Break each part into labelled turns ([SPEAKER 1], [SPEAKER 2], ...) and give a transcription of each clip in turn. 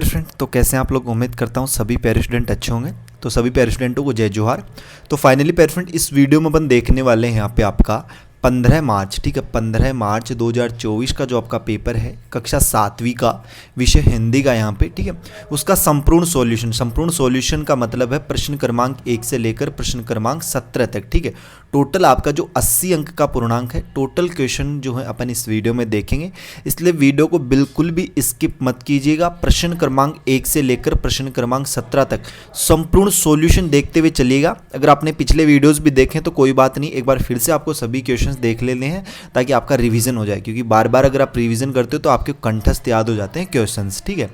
[SPEAKER 1] Friend, तो कैसे हैं आप लोग। उम्मीद करता हूँ सभी प्यारे स्टूडेंट अच्छे होंगे। तो सभी प्यारे स्टूडेंटों को जय जोहार। तो फाइनली प्यारे फ्रेंड, इस वीडियो में अपन देखने वाले हैं यहाँ पे आपका 15 मार्च, ठीक है, 15 मार्च 2024 का जो आपका पेपर है कक्षा 7वीं का विषय हिंदी का यहाँ पे, ठीक है, उसका संपूर्ण सॉल्यूशन। संपूर्ण सॉल्यूशन का मतलब है प्रश्न क्रमांक 1 से लेकर प्रश्न क्रमांक 17 तक, ठीक है। टोटल आपका जो 80 अंक का पूर्णांक है, टोटल क्वेश्चन जो है अपन इस वीडियो में देखेंगे, इसलिए वीडियो को बिल्कुल भी स्किप मत कीजिएगा। प्रश्न क्रमांक 1 से लेकर प्रश्न क्रमांक 17 तक संपूर्ण सॉल्यूशन देखते हुए चलिएगा। अगर आपने पिछले वीडियोस भी देखे तो कोई बात नहीं, एक बार फिर से आपको सभी क्वेश्चंस देख लेने हैं ताकि आपका रिवीजन हो जाए, क्योंकि बार बार अगर आप रिवीजन करते हो तो आपके कंठस्थ याद हो जाते हैं क्वेश्चंस, ठीक है।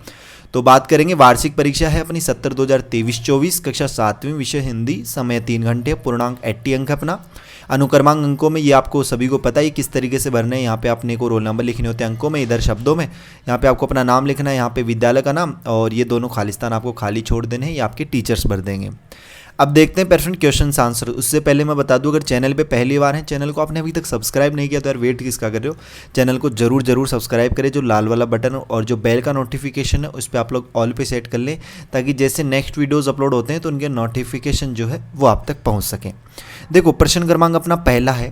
[SPEAKER 1] तो बात करेंगे, वार्षिक परीक्षा है अपनी 70-2023-24 कक्षा 7वीं, विषय हिंदी, समय 3 घंटे, पूर्णांक 80 अंक अपना। अनुक्रमांक अंकों में ये आपको सभी को पता है किस तरीके से भरना है। यहाँ पे आपने को रोल नंबर लिखने होते हैं अंकों में, इधर शब्दों में यहाँ पे आपको अपना नाम लिखना है, यहाँ पे विद्यालय का नाम, और ये दोनों खाली स्थान आपको खाली छोड़ देने हैं, ये आपके टीचर्स भर देंगे। अब देखते हैं पेरेंट क्वेश्चन आंसर। उससे पहले मैं बता दूं, अगर चैनल पे पहली बार है, चैनल को आपने अभी तक सब्सक्राइब नहीं किया तो यार वेट किसका कर रहे हो, चैनल को जरूर सब्सक्राइब करें। जो लाल वाला बटन और जो बेल का नोटिफिकेशन है उस पर आप लोग ऑल पे सेट कर लें, ताकि जैसे नेक्स्ट वीडियोज़ अपलोड होते हैं तो उनके नोटिफिकेशन जो है वो आप तक पहुँच सकें। देखो, प्रश्न क्रमांक अपना पहला है,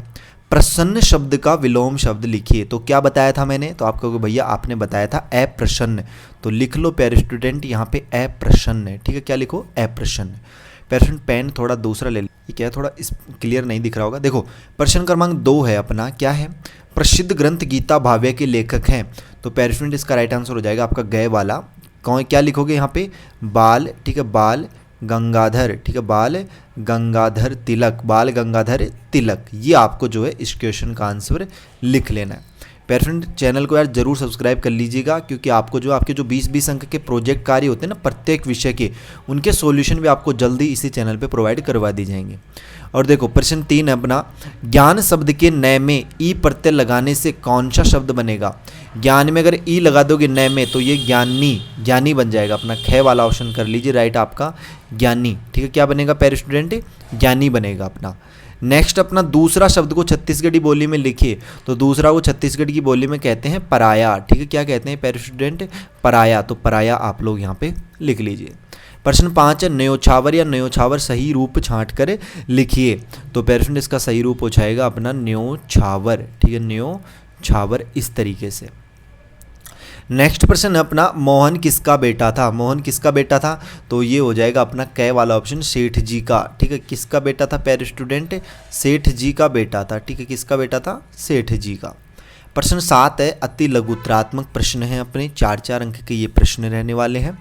[SPEAKER 1] प्रसन्न शब्द का विलोम शब्द लिखिए। तो क्या बताया था मैंने, तो आप कहोगे भैया आपने बताया था अप्रसन्न, तो लिख लो प्यारे स्टूडेंट यहाँ पे अप्रसन्न है, ठीक है। क्या लिखो, अप्रसन्न। पेरेंट पेन थोड़ा दूसरा ले लो, ये क्या है, थोड़ा इस क्लियर नहीं दिख रहा होगा। देखो, प्रश्न क्रमांक 2 है अपना, क्या है, प्रसिद्ध ग्रंथ गीता भाव्य के लेखक हैं। तो पेरेंट इसका राइट आंसर हो जाएगा आपका गए वाला। कौन, क्या लिखोगे यहाँ पे, बाल, ठीक है, बाल गंगाधर, ठीक है, बाल गंगाधर तिलक, बाल गंगाधर तिलक, ये आपको जो है इस क्वेश्चन का आंसर लिख लेना है। पेरेंट चैनल को यार जरूर सब्सक्राइब कर लीजिएगा, क्योंकि आपको जो आपके जो 20-20 अंक के प्रोजेक्ट कार्य होते हैं ना प्रत्येक विषय के, उनके सॉल्यूशन भी आपको जल्दी इसी चैनल पे प्रोवाइड करवा दी जाएंगे। और देखो, प्रश्न 3 है अपना, ज्ञान शब्द के नय में ई प्रत्यय लगाने से कौन सा शब्द बनेगा। ज्ञान में अगर ई लगा दोगे नय में तो ये ज्ञानी, ज्ञानी बन जाएगा अपना। ख वाला ऑप्शन कर लीजिए राइट आपका, ज्ञानी, ठीक है। क्या बनेगा प्यारे स्टूडेंट, ज्ञानी बनेगा अपना। नेक्स्ट अपना दूसरा शब्द को छत्तीसगढ़ी बोली में लिखिए। तो दूसरा को छत्तीसगढ़ की बोली में कहते हैं पराया, ठीक है। क्या कहते हैं प्यारे स्टूडेंट, पराया, तो पराया आप लोग यहाँ पे लिख लीजिए। प्रश्न 5 है, न्योछावर या न्योछावर सही रूप छांट कर लिखिए। तो प्यारे स्टूडेंट इसका सही रूप हो जाएगा अपना न्योछावर, ठीक है, न्योछावर इस तरीके से। नेक्स्ट प्रश्न है अपना, मोहन किसका बेटा था। मोहन किसका बेटा था, तो ये हो जाएगा अपना कै वाला ऑप्शन, सेठ जी का, ठीक है। किसका बेटा था प्यारे स्टूडेंट, सेठ जी का बेटा था, ठीक है। किसका बेटा था, सेठ जी का। प्रश्न 7 है, अति लघुत्रात्मक प्रश्न है अपने, 4-4 अंक के ये प्रश्न रहने वाले हैं,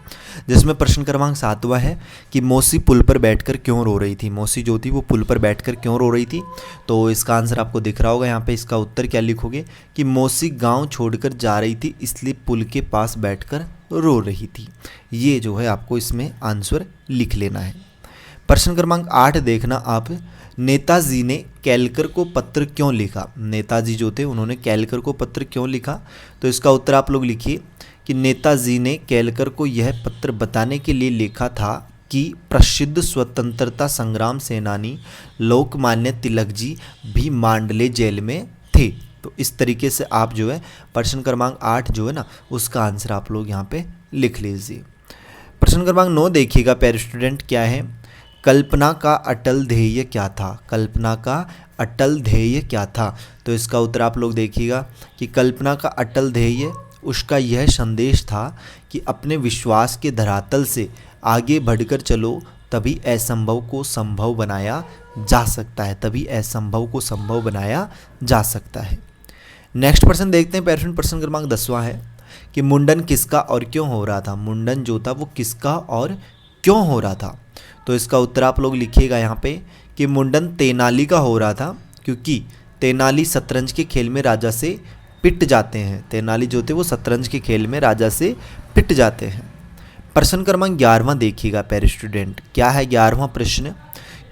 [SPEAKER 1] जिसमें प्रश्न क्रमांक 7वां है कि मौसी पुल पर बैठकर क्यों रो रही थी। मौसी जो थी वो पुल पर बैठकर क्यों रो रही थी। तो इसका आंसर आपको दिख रहा होगा यहाँ पे। इसका उत्तर क्या लिखोगे कि मौसी गांव छोड़कर जा रही थी, इसलिए पुल के पास बैठकर रो रही थी। ये जो है आपको इसमें आंसर लिख लेना है। प्रश्न क्रमांक 8 देखना आप, नेताजी ने केलकर को पत्र क्यों लिखा। नेताजी जो थे उन्होंने केलकर को पत्र क्यों लिखा। तो इसका उत्तर आप लोग लिखिए कि नेताजी ने केलकर को यह पत्र बताने के लिए लिखा था कि प्रसिद्ध स्वतंत्रता संग्राम सेनानी लोकमान्य तिलक जी भी मांडले जेल में थे। तो इस तरीके से आप जो है प्रश्न क्रमांक 8 जो है ना उसका आंसर आप लोग यहाँ पे लिख लीजिए। प्रश्न क्रमांक 9 देखिएगा प्यारे स्टूडेंट, क्या है, कल्पना का अटल ध्येय क्या था। कल्पना का अटल ध्येय क्या था। तो इसका उत्तर आप लोग देखिएगा कि कल्पना का अटल ध्येय उसका यह संदेश था कि अपने विश्वास के धरातल से आगे बढ़कर चलो, तभी असंभव को संभव बनाया जा सकता है, तभी असंभव को संभव बनाया जा सकता है। नेक्स्ट प्रश्न देखते हैं पेरेंट, प्रश्न क्रमांक 10वां है कि मुंडन किसका और क्यों हो रहा था। मुंडन जो था वो किसका और क्यों हो रहा था। तो इसका उत्तर आप लोग लिखिएगा यहाँ पे कि मुंडन तेनाली का हो रहा था, क्योंकि तेनाली शतरंज के खेल में राजा से पिट जाते हैं। तेनाली जो थे वो शतरंज के खेल में राजा से पिट जाते हैं। प्रश्न क्रमांक 11वां देखिएगा प्यारे स्टूडेंट, क्या है 11वां प्रश्न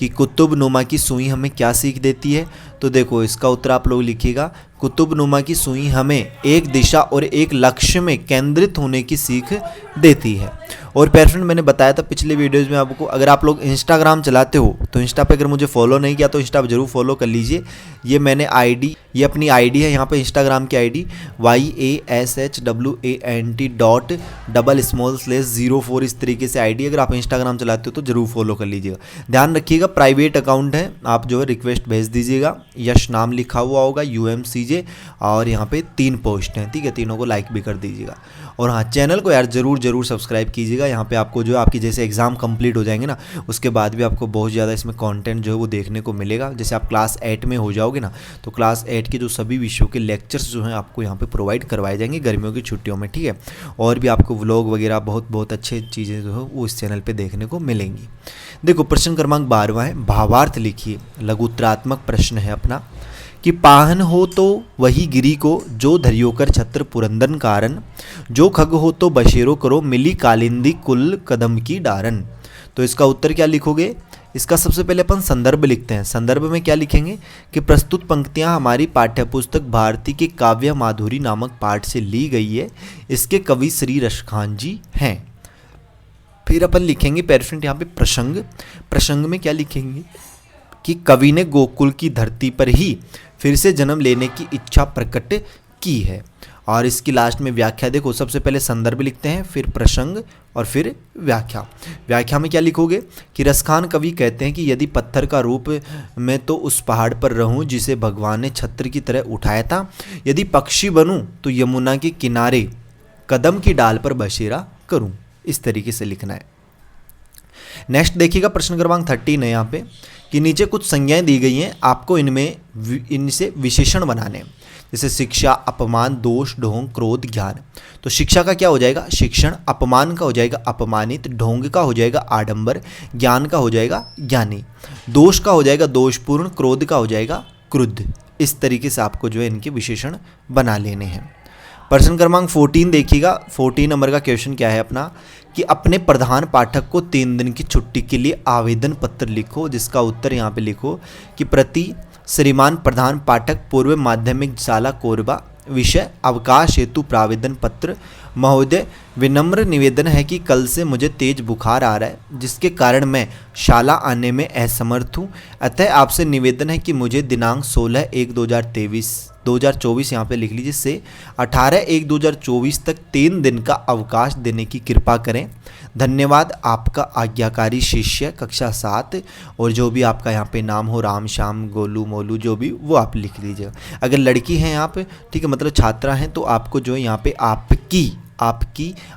[SPEAKER 1] कि कुतुबनुमा की सुई हमें क्या सीख देती है। तो देखो, इसका उत्तर आप लोग लिखिएगा, कुतुबनुमा की सुई हमें एक दिशा और एक लक्ष्य में केंद्रित होने की सीख देती है। और पेरेंट मैंने बताया था पिछले वीडियोज़ में आपको, अगर आप लोग इंस्टाग्राम चलाते हो तो इंस्टा पे अगर मुझे फॉलो नहीं किया तो इंस्टा पे जरूर फॉलो कर लीजिए। ये मैंने आईडी, ये अपनी आईडी है यहाँ पे इंस्टाग्राम की आईडी YASHWANT._/04 इस तरीके से आईडी, अगर आप इंस्टाग्राम चलाते हो तो जरूर फॉलो कर लीजिएगा। ध्यान रखिएगा प्राइवेट अकाउंट है, आप जो है रिक्वेस्ट भेज दीजिएगा। यश नाम लिखा हुआ होगा UMCJ, और यहाँ पे 3 पोस्ट हैं, ठीक है, तीनों को लाइक भी कर दीजिएगा। और हाँ, चैनल को यार जरूर सब्सक्राइब कीजिएगा। यहाँ पे आपको जो आपकी जैसे एग्ज़ाम कंप्लीट हो जाएंगे ना, उसके बाद भी आपको बहुत ज़्यादा इसमें कंटेंट जो है वो देखने को मिलेगा। जैसे आप क्लास 8 में हो जाओगे ना, तो क्लास 8 के जो सभी विषयों के लेक्चर्स जो हैं आपको यहाँ पे प्रोवाइड करवाए जाएंगे गर्मियों की छुट्टियों में, ठीक है। और भी आपको व्लॉग वगैरह बहुत अच्छे चीज़ें जो है वो इस चैनल पर देखने को मिलेंगी। देखो प्रश्न क्रमांक 12 है, भावार्थ लिखिए। लघुत्रात्मक प्रश्न है अपना कि पाहन हो तो वही गिरी को, जो धरियो कर छत्र पुरंदन कारण, जो खग हो तो बशेरो करो, मिली कालिंदी कुल कदम की डारन। तो इसका उत्तर क्या लिखोगे? इसका सबसे पहले अपन संदर्भ लिखते हैं। संदर्भ में क्या लिखेंगे कि प्रस्तुत पंक्तियां हमारी पाठ्यपुस्तक भारती के काव्य माधुरी नामक पाठ से ली गई है, इसके कवि श्री रसखान जी हैं। फिर अपन लिखेंगे पेरेंट यहाँ पे प्रसंग। प्रसंग में क्या लिखेंगे कि कवि ने गोकुल की धरती पर ही फिर से जन्म लेने की इच्छा प्रकट की है। और इसकी लास्ट में व्याख्या देखो, सबसे पहले संदर्भ लिखते हैं, फिर प्रसंग और फिर व्याख्या। व्याख्या में क्या लिखोगे कि रसखान कवि कहते हैं कि यदि पत्थर का रूप मैं तो उस पहाड़ पर रहूं जिसे भगवान ने छत्र की तरह उठाया था, यदि पक्षी बनूं तो यमुना के किनारे कदम की डाल पर बसेरा करूं। इस तरीके से लिखना है। नेक्स्ट देखिएगा प्रश्न क्रमांक 13 है यहाँ पे कि नीचे कुछ संज्ञाएं दी गई हैं, आपको इनसे विशेषण बनाने हैं। जैसे शिक्षा, अपमान, दोष, ढोंग, क्रोध, ज्ञान। तो शिक्षा का क्या हो जाएगा? शिक्षण। अपमान का हो जाएगा अपमानित। ढोंग का हो जाएगा आडंबर। ज्ञान का हो जाएगा ज्ञानी। दोष का हो जाएगा दोषपूर्ण। क्रोध का हो जाएगा क्रुद्ध। इस तरीके से आपको जो है इनके विशेषण बना लेने हैं। प्रश्न क्रमांक 14 देखिएगा। 14 नंबर का क्वेश्चन क्या है अपना कि अपने प्रधान पाठक को 3 दिन की छुट्टी के लिए आवेदन पत्र लिखो, जिसका उत्तर यहाँ पे लिखो कि प्रति श्रीमान प्रधान पाठक, पूर्व माध्यमिक शाला कोरबा, विषय अवकाश हेतु प्रावेदन पत्र। महोदय, विनम्र निवेदन है कि कल से मुझे तेज बुखार आ रहा है, जिसके कारण मैं शाला आने में असमर्थ हूँ। अतः आपसे निवेदन है कि मुझे दिनांक 16/1/2024 यहाँ पे लिख लीजिए से 18/1/2024 तक 3 दिन का अवकाश देने की कृपा करें। धन्यवाद, आपका आज्ञाकारी शिष्य, कक्षा 7। और जो भी आपका यहाँ पे नाम हो, राम, श्याम, गोलू, मोलू, जो भी, वो आप लिख लीजिएगा। अगर लड़की हैं यहाँ पे, ठीक है, मतलब छात्रा हैं, तो आपको जो है यहाँ पे आपकी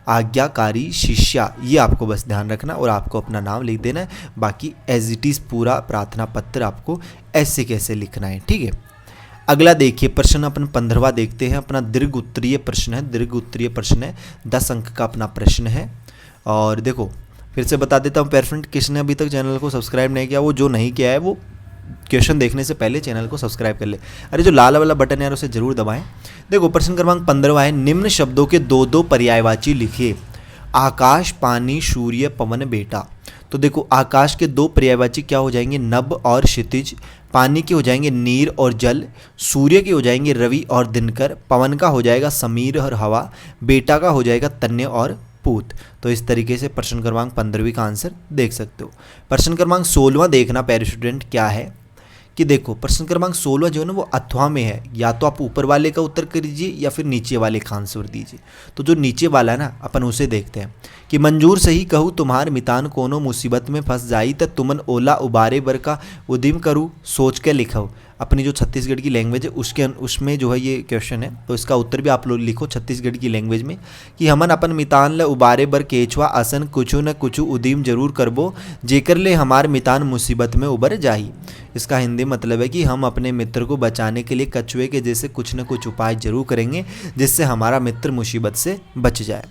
[SPEAKER 1] आज्ञाकारी शिष्या, ये आपको बस ध्यान रखना और आपको अपना नाम लिख देना है। बाकी एज इट इज़ पूरा प्रार्थना पत्र आपको ऐसे कैसे लिखना है, ठीक है। अगला देखिए प्रश्न अपन 15वां देखते हैं। अपना दीर्घ उत्तरीय प्रश्न है। दीर्घ उत्तरीय प्रश्न है, 10 अंक का अपना प्रश्न है। और देखो फिर से बता देता हूँ पेरेंट, किसने अभी तक चैनल को सब्सक्राइब नहीं किया, वो जो नहीं किया है वो क्वेश्चन देखने से पहले चैनल को सब्सक्राइब कर ले। अरे जो लाल वाला बटन है यार, उसे जरूर दबाएं। देखो प्रश्न क्रमांक 15वां है, निम्न शब्दों के 2-2 पर्यायवाची लिखिए। आकाश, पानी, सूर्य, पवन, बेटा। तो देखो आकाश के 2 पर्यायवाची क्या हो जाएंगे? नभ और क्षितिज। पानी के हो जाएंगे नीर और जल। सूर्य के हो जाएंगे रवि और दिनकर। पवन का हो जाएगा समीर और हवा। बेटा का हो जाएगा तन्य और पूत। तो इस तरीके से प्रश्न क्रमांक 15वीं का आंसर देख सकते हो। प्रश्न क्रमांक 16वां देखना प्यारे स्टूडेंट क्या है कि देखो प्रश्न क्रमांक 16 जो है ना वो अथवा में है। या तो आप ऊपर वाले का उत्तर करिए या फिर नीचे वाले का आंसर दीजिए। तो जो नीचे वाला है ना, अपन उसे देखते हैं कि मंजूर सही कहूँ तुम्हार मितान कोनो मुसीबत में फंस जाई त तुमन ओला उबारे बर का उदिम करूँ सोच के लिखो। अपनी जो छत्तीसगढ़ की लैंग्वेज है उसमें जो है ये क्वेश्चन है, तो इसका उत्तर भी आप लोग लिखो छत्तीसगढ़ की लैंग्वेज में कि हमन अपन मितान ल उबारे बर केचवा असन कुछ न कुछ उदीम जरूर करबो, जेकर ले हमार मितान मुसीबत में उबर जाही। इसका हिंदी मतलब है कि हम अपने मित्र को बचाने के लिए कछुए के जैसे कुछ न कुछ उपाय जरूर करेंगे, जिससे हमारा मित्र मुसीबत से बच जाए।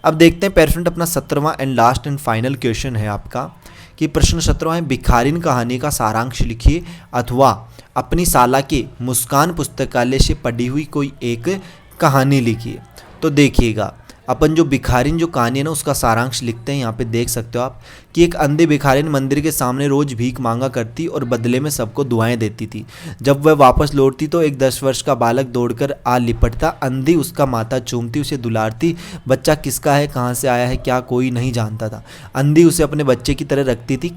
[SPEAKER 1] अब देखते हैं पेरेंट अपना 17वां and last and final question है आपका कि प्रश्न 17वां है, भिखारिन कहानी का सारांश लिखिए अथवा अपनी साला के मुस्कान पुस्तकालय से पढ़ी हुई कोई एक कहानी लिखिए। तो देखिएगा अपन जो भिखारिन जो कहानी है ना उसका सारांश लिखते हैं, यहाँ पे देख सकते हो आप कि एक अंधी भिखारिन मंदिर के सामने रोज भीख मांगा करती और बदले में सबको दुआएं देती थी। जब वह वापस लौटती तो एक 10 वर्ष का बालक दौड़कर आ लिपटता। अंधी उसका माथा चूमती, उसे दुलारती। बच्चा किसका है, कहाँ से आया है, क्या कोई नहीं जानता था। अंधी उसे अपने बच्चे की तरह रखती थी।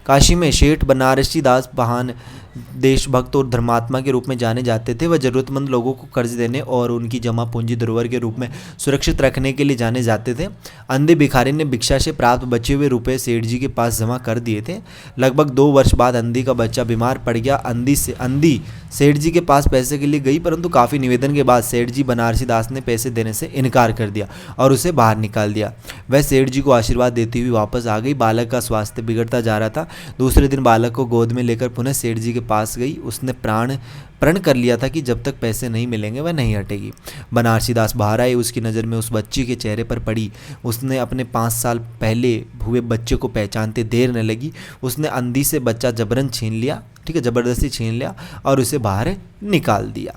[SPEAKER 1] काशी में शेठ बनारसी दास बहान देशभक्त और धर्मात्मा के रूप में जाने जाते थे। वह जरूरतमंद लोगों को कर्ज देने और उनकी जमा पूंजी धरोहर के रूप में सुरक्षित रखने के लिए जाने जाते थे। अंधे भिखारी ने भिक्षा से प्राप्त बचे हुए रुपए सेठ जी के पास जमा कर दिए थे। लगभग 2 वर्ष बाद अंधी का बच्चा बीमार पड़ गया। अंधी सेठ जी के पास पैसे के लिए गई, परंतु काफ़ी निवेदन के बाद सेठ जी बनारसी दास ने पैसे देने से इनकार कर दिया और उसे बाहर निकाल दिया। वह सेठ जी को आशीर्वाद देती हुई वापस आ गई। बालक का स्वास्थ्य बिगड़ता जा रहा था। दूसरे दिन बालक को गोद में लेकर पुनः सेठ जी के पास गई। उसने प्रण कर लिया था कि जब तक पैसे नहीं मिलेंगे वह नहीं हटेगी। बनारसी दास बाहर आए। उसकी नज़र में उस बच्ची के चेहरे पर पड़ी। उसने अपने 5 साल पहले हुए बच्चे को पहचानते देर न लगी। उसने अंधी से बच्चा जबरन छीन लिया, ठीक है, ज़बरदस्ती छीन लिया और उसे बाहर निकाल दिया।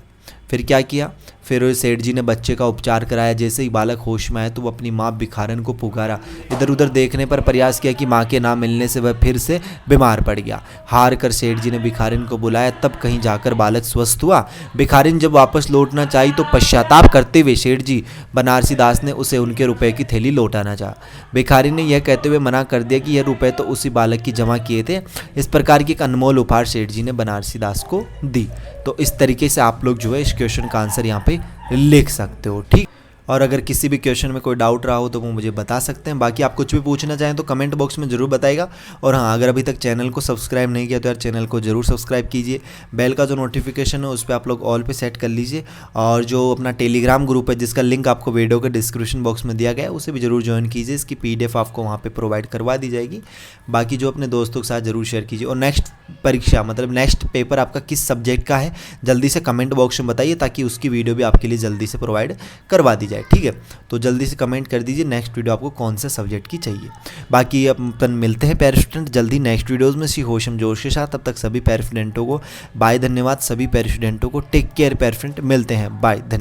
[SPEAKER 1] फिर क्या किया, फिर सेठ जी ने बच्चे का उपचार कराया। जैसे ही बालक होश में आया तो वो अपनी माँ भिखारन को पुकारा। इधर उधर देखने पर प्रयास किया कि माँ के ना मिलने से वह फिर से बीमार पड़ गया। हार कर सेठ जी ने भिखारिन को बुलाया, तब कहीं जाकर बालक स्वस्थ हुआ। भिखारिन जब वापस लौटना चाही तो पश्चाताप करते हुए सेठ जी बनारसी दास ने उसे उनके रुपए की थैली लौटाना चाहा। भिखारिन ने यह कहते हुए मना कर दिया कि यह रुपए तो उसी बालक की जमा किए थे। इस प्रकार की एक अनमोल उपहार सेठ जी ने बनारसी दास को दी। तो इस तरीके से आप लोग जो है इस क्वेश्चन का आंसर यहाँ पे लिख सकते हो, ठीक। और अगर किसी भी क्वेश्चन में कोई डाउट रहा हो तो वो मुझे बता सकते हैं। बाकी आप कुछ भी पूछना चाहें तो कमेंट बॉक्स में ज़रूर बताइएगा। और हाँ, अगर अभी तक चैनल को सब्सक्राइब नहीं किया तो यार चैनल को ज़रूर सब्सक्राइब कीजिए। बेल का जो नोटिफिकेशन है उस पर आप लोग ऑल पे सेट कर लीजिए। और जो अपना टेलीग्राम ग्रुप है जिसका लिंक आपको वीडियो के डिस्क्रिप्शन बॉक्स में दिया गया है उसे भी ज़रूर ज्वाइन कीजिए। इसकी PDF आपको वहाँ पर प्रोवाइड करवा दी जाएगी। बाकी जो अपने दोस्तों के साथ ज़रूर शेयर कीजिए। और नेक्स्ट परीक्षा मतलब नेक्स्ट पेपर आपका किस सब्जेक्ट का है जल्दी से कमेंट बॉक्स में बताइए, ताकि उसकी वीडियो भी आपके लिए जल्दी से प्रोवाइड करवा दी जाए, ठीक है। तो जल्दी से कमेंट कर दीजिए नेक्स्ट वीडियो आपको कौन से सब्जेक्ट की चाहिए। बाकी अपन मिलते हैं पैरा स्टूडेंट जल्दी नेक्स्ट वीडियोस में सी होशम जोश के साथ। तब तक सभी पैरा स्टूडेंटों को बाय, धन्यवाद। सभी पैरा स्टूडेंटों को टेक केयर पैरा स्टूडेंट, मिलते हैं, बाय, धन्यवाद।